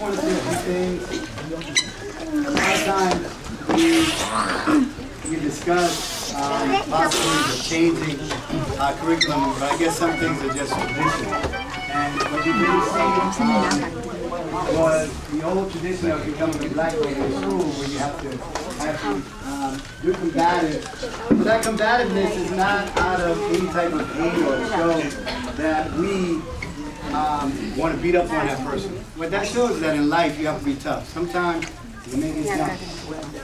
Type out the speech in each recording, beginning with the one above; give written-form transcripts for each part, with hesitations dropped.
want to say a few things. Last time we discussed possibilities of changing our curriculum, but I guess some things are just tradition. And what you didn't see was the old tradition of becoming a Blackbelt in school, where you have to actually do combative. But that combativeness is not out of any type of hate or show that we want to beat up on that person. What that shows is that in life you have to be tough. Sometimes you make it jump.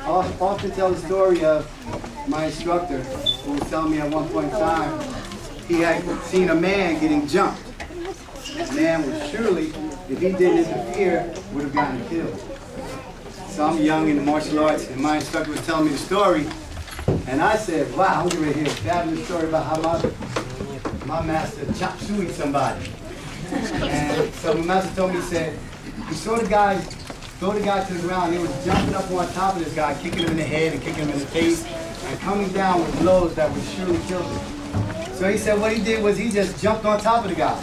I often tell the story of my instructor who was telling me at one point in time he had seen a man getting jumped. That man was surely, if he didn't interfere, would have gotten killed. So I'm young in the martial arts, and my instructor was telling me the story, and I said, wow, I'm going to hear a fabulous story about how my master chop suey somebody. And so my master told me, he said, he saw the guy throw the guy to the ground. He was jumping up on top of this guy, kicking him in the head and kicking him in the face, and coming down with blows that would surely kill him. So he said what he did was he just jumped on top of the guy.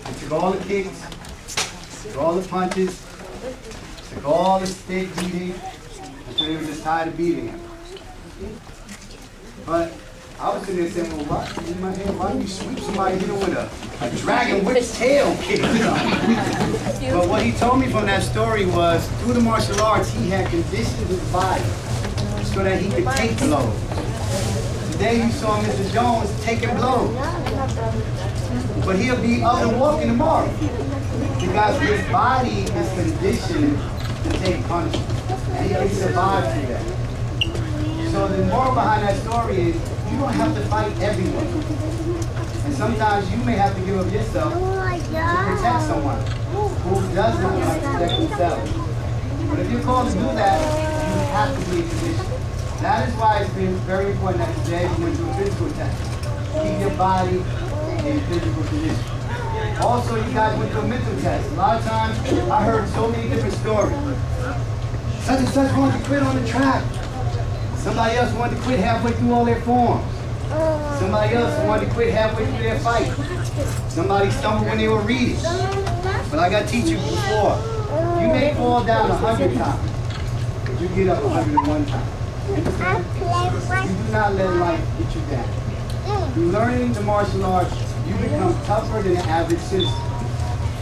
He took all the kicks, took all the punches, took all the stick beating, until he was just tired of beating him. But I was sitting there saying, well, why, in my head, why do you sweep somebody with a dragon whip's tail kick? But what he told me from that story was, through the martial arts, he had conditioned his body so that he could take blows. Today you saw Mr. Jones taking blows. But he'll be up and walking tomorrow. Because his body is conditioned to take punishment. And he can survive through that. So the moral behind that story is, you don't have to fight everyone. And sometimes you may have to give up yourself to protect someone who does not want to protect themselves. But if you're called to do that, you have to be in condition. That is why it's been very important that today we went to a physical test. Keep your body in physical condition. Also, you guys went to a mental test. A lot of times, I heard so many different stories. Such and such wanted to quit on the track. Somebody else wanted to quit halfway through all their forms. Somebody else wanted to quit halfway through their fight. Somebody stumbled when they were reading. But like I teach you before, you may fall down 100 times, but you get up 101 times. You understand? You do not let life get you down. Through learning the martial arts, you become tougher than the average citizen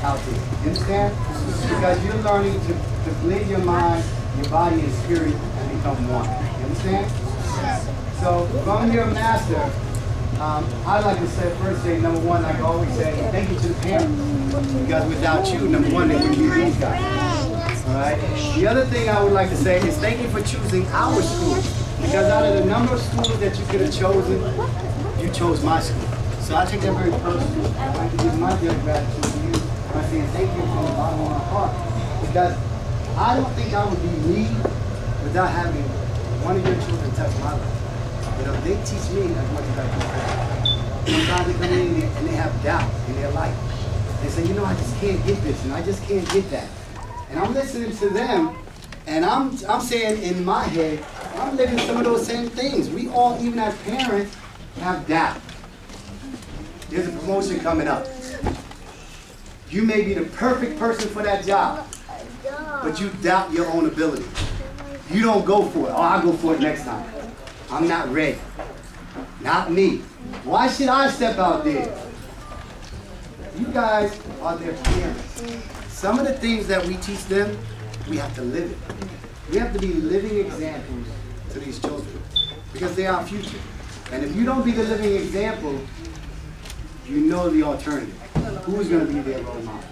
out there. You understand? Because you're learning to blend your mind, your body, and spirit and become one. You understand? So from your master, I'd like to say, number one, like I always say, thank you to the parents. Because without you, number one, they wouldn't be these guys. All right? The other thing I would like to say is thank you for choosing our school. Because out of the number of schools that you could have chosen, you chose my school. So I take that very personally. I'd like to give my dear gratitude to you by saying thank you from the bottom of my heart. Because I don't think I would be me without having one of your children touch my life. You know, they teach me as much as I can. Sometimes they come in and they have doubt in their life. They say, you know, I just can't get this and I just can't get that. And I'm listening to them and I'm saying in my head, I'm living some of those same things. We all, even as parents, have doubt. There's a promotion coming up. You may be the perfect person for that job, but you doubt your own ability. You don't go for it. Oh, I'll go for it next time. I'm not ready. Not me. Why should I step out there? You guys are their parents. Some of the things that we teach them, we have to live it. We have to be living examples to these children because they are our future. And if you don't be the living example, you know the alternative. Who's going to be their role model?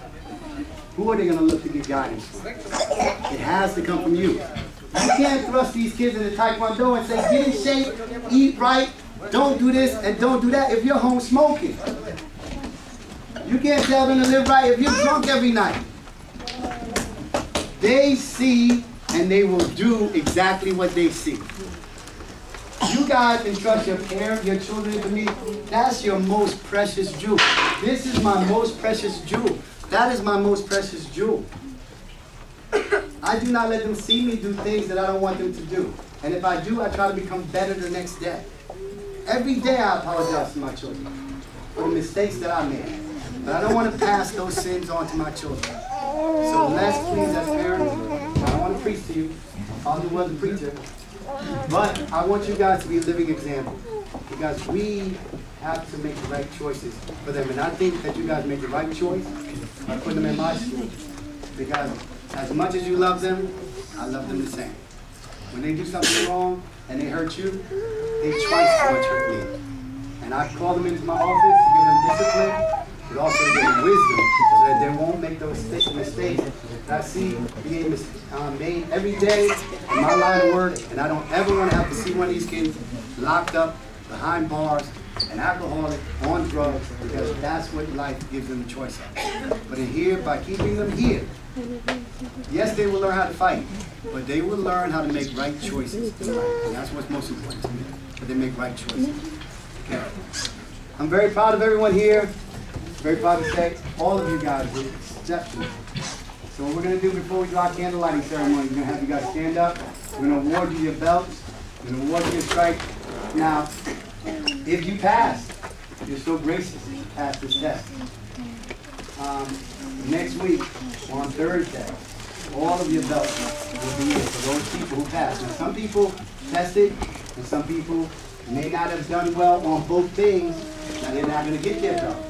Who are they going to look to get guidance from? It has to come from you. You can't thrust these kids into Taekwondo and say, get in shape, eat right, don't do this and don't do that if you're home smoking. You can't tell them to live right if you're drunk every night. They see and they will do exactly what they see. You guys entrust your parents, your children to me. That's your most precious jewel. This is my most precious jewel. That is my most precious jewel. I do not let them see me do things that I don't want them to do. And if I do, I try to become better the next day. Every day I apologize to my children for the mistakes that I made. But I don't want to pass those sins on to my children. So let's please, as parents, I don't want to preach to you. My father was a preacher. But I want you guys to be a living example. Because we have to make the right choices for them. And I think that you guys make the right choice by putting them in my school. Because as much as you love them, I love them the same. When they do something wrong and they hurt you, they twice as much hurt me. And I call them into my office to give them discipline, but also to give them wisdom so that they won't make those mistakes that I see being made every day in my line of work. And I don't ever want to have to see one of these kids locked up behind bars, an alcoholic, on drugs, because that's what life gives them the choice of. But in here, by keeping them here, yes, they will learn how to fight, but they will learn how to make right choices in life. And that's what's most important to me, that they make right choices. Okay. I'm very proud of everyone here. Very proud to say all of you guys were exceptional. So what we're going to do before we do our candlelighting ceremony, we're going to have you guys stand up. We're going to award you your belts. We're going to award you your stripe. Now, if you pass, you're so gracious to pass this test. Next week, on Thursday, all of your belts will be here for those people who pass. Now, some people tested, and some people may not have done well on both things. Now, they're not going to get their belt.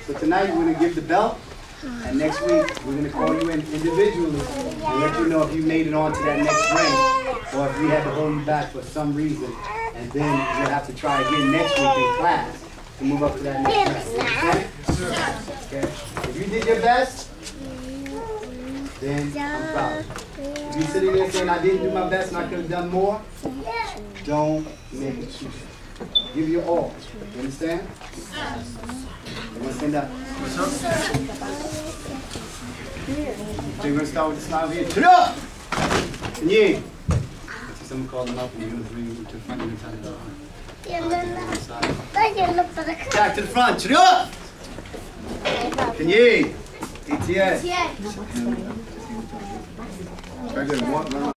So tonight, we're going to give the belt, and next week, we're going to call you in individually and let you know if you made it on to that next rank, or if we had to hold you back for some reason. And then you'll have to try again next week in class to move up to that next rank. Okay? If you did your best, then I'm proud. If you're sitting there saying, I didn't do my best and I could have done more, don't make excuses. Give your all. You understand? You want to stand up? So you're going to start with the smile here. Turn up! And yeah. Someone called them up and you're going to bring them to the front and turn it up. Back to the front. Turn up! Can you? ATS. Very good.